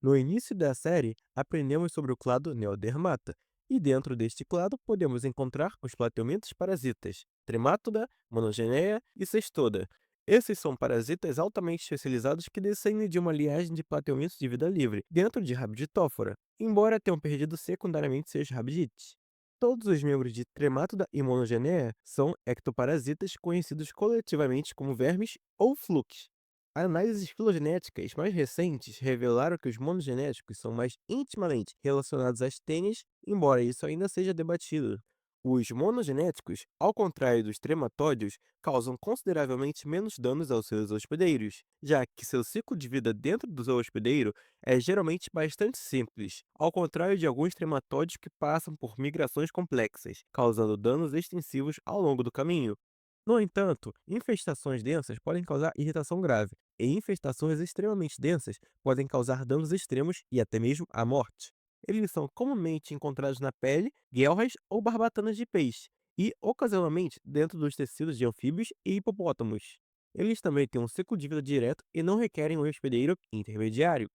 No início da série, aprendemos sobre o clado Neodermata, e dentro deste clado podemos encontrar os plateumintos parasitas, Tremátoda, Monogeneia e Cestoda. Esses são parasitas altamente especializados que descendem de uma linhagem de plateumintos de vida livre, dentro de Rhabditófora, embora tenham perdido secundariamente seus rabdites. Todos os membros de Tremátoda e Monogeneia são ectoparasitas conhecidos coletivamente como vermes ou flukes. Análises filogenéticas mais recentes revelaram que os monogenéticos são mais intimamente relacionados às tênias, embora isso ainda seja debatido. Os monogenéticos, ao contrário dos trematódeos, causam consideravelmente menos danos aos seus hospedeiros, já que seu ciclo de vida dentro do seu hospedeiro é geralmente bastante simples, ao contrário de alguns trematódeos que passam por migrações complexas, causando danos extensivos ao longo do caminho. No entanto, infestações densas podem causar irritação grave, e infestações extremamente densas podem causar danos extremos e até mesmo a morte. Eles são comumente encontrados na pele, guelras ou barbatanas de peixe, e ocasionalmente dentro dos tecidos de anfíbios e hipopótamos. Eles também têm um ciclo de vida direto e não requerem um hospedeiro intermediário.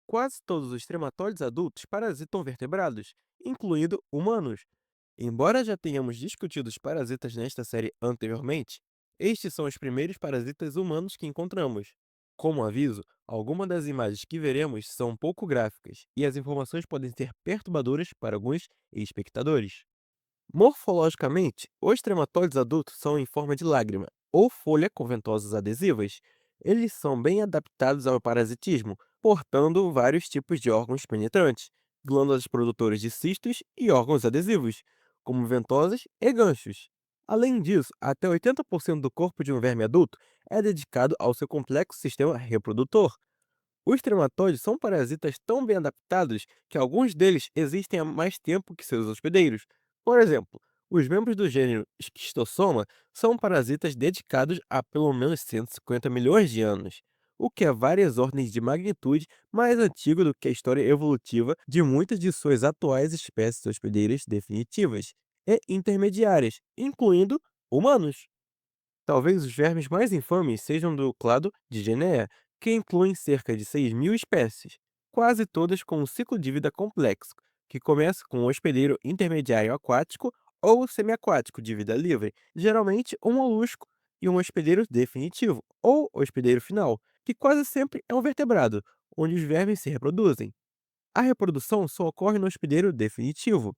Quase todos os trematóides adultos parasitam vertebrados, incluindo humanos. Embora já tenhamos discutido os parasitas nesta série anteriormente, estes são os primeiros parasitas humanos que encontramos. Como aviso, algumas das imagens que veremos são um pouco gráficas e as informações podem ser perturbadoras para alguns espectadores. Morfologicamente, os trematóides adultos são em forma de lágrima ou folha com ventosas adesivas. Eles são bem adaptados ao parasitismo, portando vários tipos de órgãos penetrantes, glândulas produtoras de cistos e órgãos adesivos, como ventosas e ganchos. Além disso, até 80% do corpo de um verme adulto é dedicado ao seu complexo sistema reprodutor. Os trematóides são parasitas tão bem adaptados que alguns deles existem há mais tempo que seus hospedeiros. Por exemplo, os membros do gênero Schistossoma são parasitas dedicados há pelo menos 150 milhões de anos, o que é várias ordens de magnitude mais antigo do que a história evolutiva de muitas de suas atuais espécies hospedeiras definitivas e intermediárias, incluindo humanos. Talvez os vermes mais infames sejam do clado Digenea, que incluem cerca de 6.000 espécies, quase todas com um ciclo de vida complexo, que começa com um hospedeiro intermediário aquático ou semiaquático de vida livre, geralmente um molusco, e um hospedeiro definitivo, ou hospedeiro final, que quase sempre é um vertebrado, onde os vermes se reproduzem. A reprodução só ocorre no hospedeiro definitivo.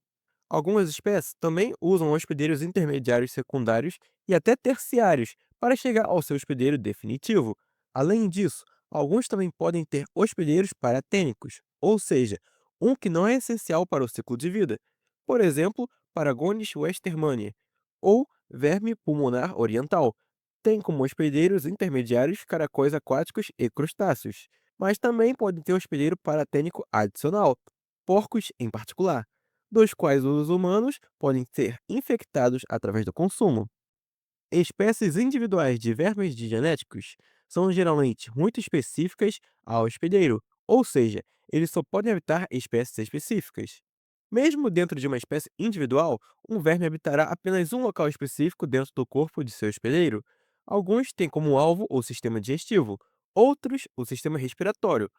Algumas espécies também usam hospedeiros intermediários secundários e até terciários para chegar ao seu hospedeiro definitivo. Além disso, alguns também podem ter hospedeiros paratênicos, ou seja, um que não é essencial para o ciclo de vida. Por exemplo, Paragonis westermania, ou verme pulmonar oriental. Tem como hospedeiros intermediários caracóis aquáticos e crustáceos, mas também podem ter hospedeiro paratênico adicional, porcos em particular, dos quais os humanos podem ser infectados através do consumo. Espécies individuais de vermes genéticos são geralmente muito específicas ao hospedeiro, ou seja, eles só podem habitar espécies específicas. Mesmo dentro de uma espécie individual, um verme habitará apenas um local específico dentro do corpo de seu hospedeiro. Alguns têm como alvo o sistema digestivo, outros o sistema respiratório,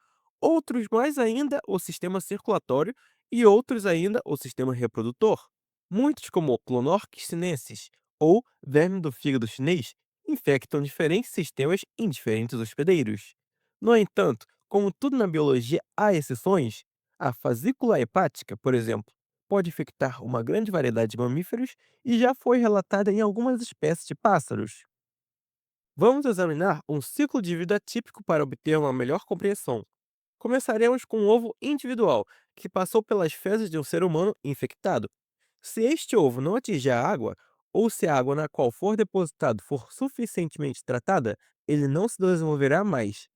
outros mais ainda o sistema circulatório e outros ainda o sistema reprodutor. Muitos, como Clonorchis sinensis ou verme do fígado chinês, infectam diferentes sistemas em diferentes hospedeiros. No entanto, como tudo na biologia há exceções, a fasícula hepática, por exemplo, pode infectar uma grande variedade de mamíferos e já foi relatada em algumas espécies de pássaros. Vamos examinar um ciclo de vida típico para obter uma melhor compreensão. Começaremos com um ovo individual, que passou pelas fezes de um ser humano infectado. Se este ovo não atingir a água, ou se a água na qual for depositado for suficientemente tratada, ele não se desenvolverá mais.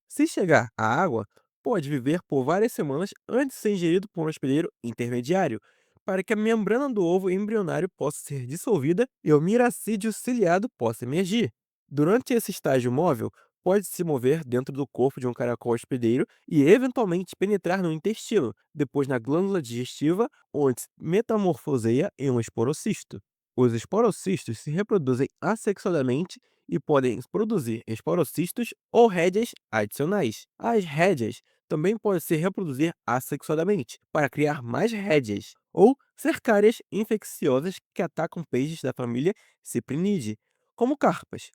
Se chegar à água, pode viver por várias semanas antes de ser ingerido por um hospedeiro intermediário, para que a membrana do ovo embrionário possa ser dissolvida e o miracídio ciliado possa emergir. Durante esse estágio móvel, pode se mover dentro do corpo de um caracol hospedeiro e eventualmente penetrar no intestino, depois na glândula digestiva, onde se metamorfoseia em um esporocisto. Os esporocistos se reproduzem assexuadamente e podem produzir esporocistos ou rédeas adicionais. As rédeas também pode se reproduzir assexuadamente para criar mais rédeas ou cercárias infecciosas que atacam peixes da família Cyprinidae, como carpas.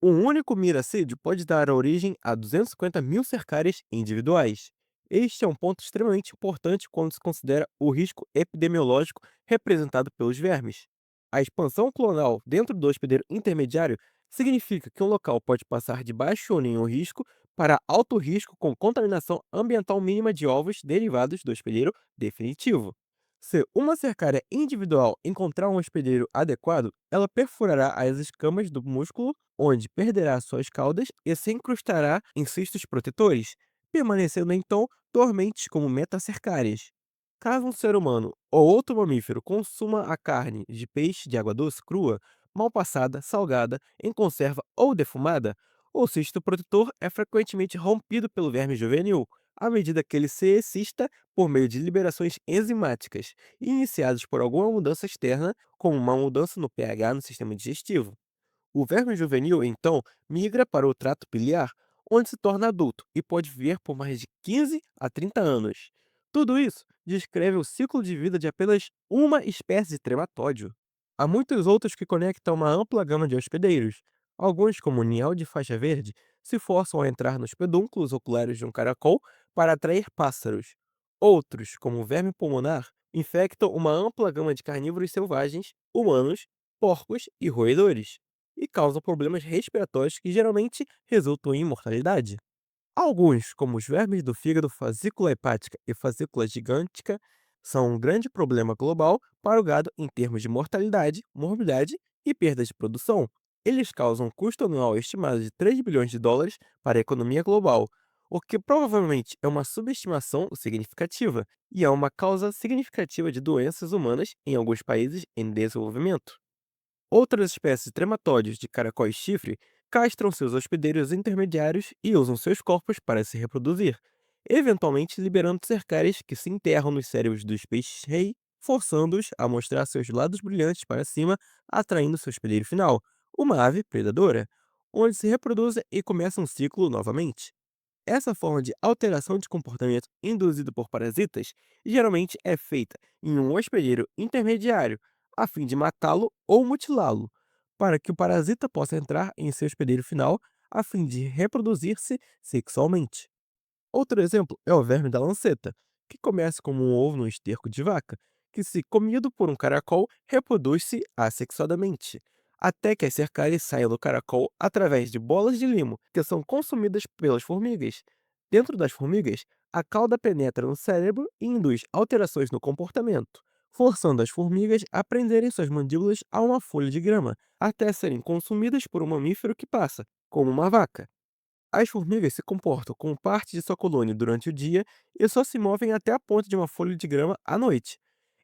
Um único miracídio pode dar origem a 250 mil cercárias individuais. Este é um ponto extremamente importante quando se considera o risco epidemiológico representado pelos vermes. A expansão clonal dentro do hospedeiro intermediário significa que um local pode passar de baixo ou nenhum risco para alto risco com contaminação ambiental mínima de ovos derivados do hospedeiro definitivo. Se uma cercária individual encontrar um hospedeiro adequado, ela perfurará as escamas do músculo, onde perderá suas caudas e se encrustará em cistos protetores, permanecendo então dormentes como metacercárias. Caso um ser humano ou outro mamífero consuma a carne de peixe de água doce crua, mal passada, salgada, em conserva ou defumada, o cisto protetor é frequentemente rompido pelo verme juvenil, à medida que ele se excista por meio de liberações enzimáticas, iniciadas por alguma mudança externa, como uma mudança no pH no sistema digestivo. O verme juvenil, então, migra para o trato biliar, onde se torna adulto e pode viver por mais de 15 a 30 anos. Tudo isso descreve o ciclo de vida de apenas uma espécie de trematóide. Há muitos outros que conectam uma ampla gama de hospedeiros. Alguns, como o niel de faixa verde, se forçam a entrar nos pedúnculos oculares de um caracol para atrair pássaros. Outros, como o verme pulmonar, infectam uma ampla gama de carnívoros selvagens, humanos, porcos e roedores e causam problemas respiratórios que geralmente resultam em mortalidade. Alguns, como os vermes do fígado, fasícula hepática e fasícula gigântica, são um grande problema global para o gado em termos de mortalidade, morbidade e perda de produção. Eles causam um custo anual estimado de 3 bilhões de dólares para a economia global, o que provavelmente é uma subestimação significativa e é uma causa significativa de doenças humanas em alguns países em desenvolvimento. Outras espécies de trematóides de caracóis-chifre castram seus hospedeiros intermediários e usam seus corpos para se reproduzir, eventualmente liberando cercárias que se enterram nos cérebros dos peixes-rei, forçando-os a mostrar seus lados brilhantes para cima, atraindo seu hospedeiro final, uma ave predadora, onde se reproduzem e começam um ciclo novamente. Essa forma de alteração de comportamento induzida por parasitas geralmente é feita em um hospedeiro intermediário, a fim de matá-lo ou mutilá-lo, para que o parasita possa entrar em seu hospedeiro final, a fim de reproduzir-se sexualmente. Outro exemplo é o verme da lanceta, que começa como um ovo no esterco de vaca, que, se comido por um caracol, reproduz-se assexuadamente, até que as cercárias saiam do caracol através de bolas de limo, que são consumidas pelas formigas. Dentro das formigas, a cauda penetra no cérebro e induz alterações no comportamento, forçando as formigas a prenderem suas mandíbulas a uma folha de grama, até serem consumidas por um mamífero que passa, como uma vaca. As formigas se comportam como parte de sua colônia durante o dia e só se movem até a ponta de uma folha de grama à noite.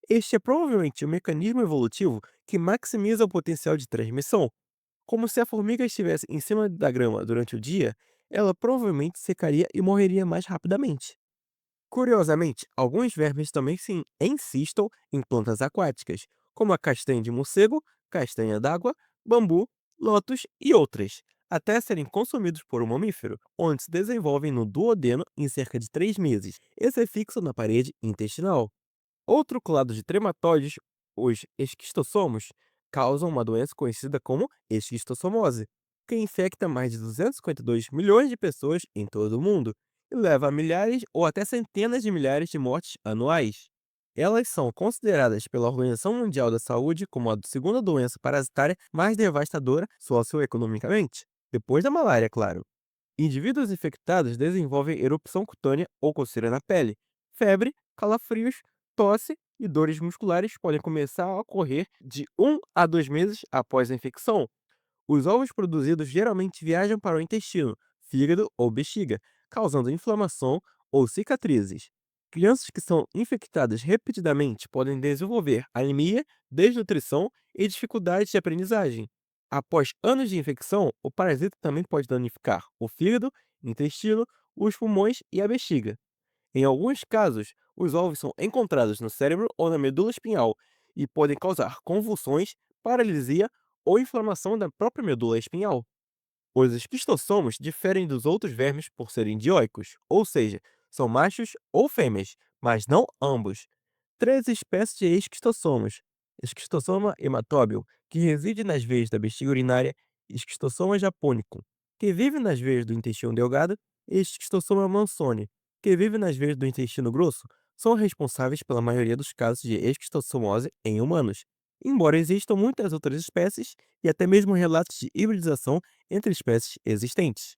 Este é provavelmente o mecanismo evolutivo que maximiza o potencial de transmissão. Como se a formiga estivesse em cima da grama durante o dia, ela provavelmente secaria e morreria mais rapidamente. Curiosamente, alguns vermes também se encystam em plantas aquáticas, como a castanha de morcego, castanha d'água, bambu, lótus e outras, até serem consumidos por um mamífero, onde se desenvolvem no duodeno em cerca de 3 meses e se fixam na parede intestinal. Outro clado de trematóides, os esquistossomos, causam uma doença conhecida como esquistossomose, que infecta mais de 252 milhões de pessoas em todo o mundo e leva a milhares ou até centenas de milhares de mortes anuais. Elas são consideradas pela Organização Mundial da Saúde como a segunda doença parasitária mais devastadora socioeconomicamente, depois da malária, claro. Indivíduos infectados desenvolvem erupção cutânea ou coceira na pele, febre, calafrios, tosse e dores musculares podem começar a ocorrer de 1 a 2 meses após a infecção. Os ovos produzidos geralmente viajam para o intestino, fígado ou bexiga, causando inflamação ou cicatrizes. Crianças que são infectadas repetidamente podem desenvolver anemia, desnutrição e dificuldades de aprendizagem. Após anos de infecção, o parasita também pode danificar o fígado, intestino, os pulmões e a bexiga. Em alguns casos, os ovos são encontrados no cérebro ou na medula espinhal e podem causar convulsões, paralisia ou inflamação da própria medula espinhal. Os esquistossomos diferem dos outros vermes por serem dioicos, ou seja, são machos ou fêmeas, mas não ambos. Três espécies de esquistossomos: Esquistossoma hematóbio, que reside nas veias da bexiga urinária; Esquistossoma japônico, que vive nas veias do intestino delgado; e Esquistossoma mansoni, que vive nas veias do intestino grosso. São responsáveis pela maioria dos casos de esquistossomose em humanos, embora existam muitas outras espécies e até mesmo relatos de hibridização entre espécies existentes.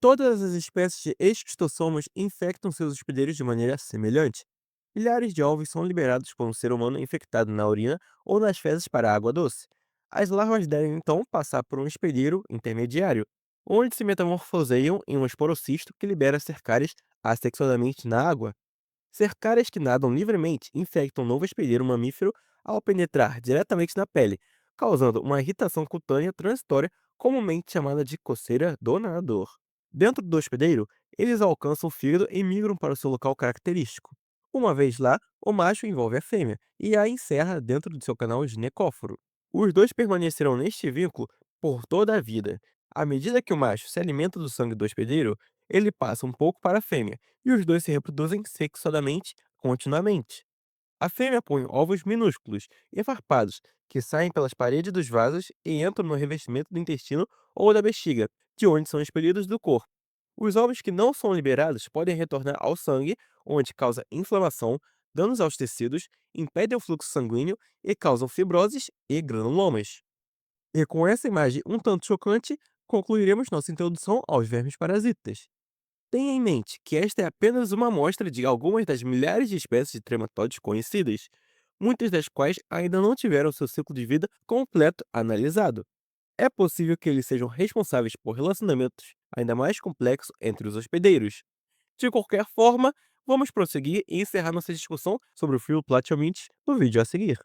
Todas as espécies de esquistossomos infectam seus hospedeiros de maneira semelhante. Milhares de ovos são liberados por um ser humano infectado na urina ou nas fezes para a água doce. As larvas devem então passar por um hospedeiro intermediário, onde se metamorfoseiam em um esporocisto que libera cercárias assexuadamente na água. Cercárias que nadam livremente infectam o novo hospedeiro mamífero ao penetrar diretamente na pele, causando uma irritação cutânea transitória comumente chamada de coceira do nadador. Dentro do hospedeiro, eles alcançam o fígado e migram para o seu local característico. Uma vez lá, o macho envolve a fêmea e a encerra dentro do seu canal ginecóforo. Os dois permanecerão neste vínculo por toda a vida. À medida que o macho se alimenta do sangue do hospedeiro, ele passa um pouco para a fêmea, e os dois se reproduzem sexuadamente continuamente. A fêmea põe ovos minúsculos e farpados que saem pelas paredes dos vasos e entram no revestimento do intestino ou da bexiga, de onde são expelidos do corpo. Os ovos que não são liberados podem retornar ao sangue, onde causa inflamação, danos aos tecidos, impedem o fluxo sanguíneo e causam fibroses e granulomas. E com essa imagem um tanto chocante, concluiremos nossa introdução aos vermes parasitas. Tenha em mente que esta é apenas uma amostra de algumas das milhares de espécies de trematóides conhecidas, muitas das quais ainda não tiveram seu ciclo de vida completo analisado. É possível que eles sejam responsáveis por relacionamentos ainda mais complexos entre os hospedeiros. De qualquer forma, vamos prosseguir e encerrar nossa discussão sobre o fio Platyomyces no vídeo a seguir.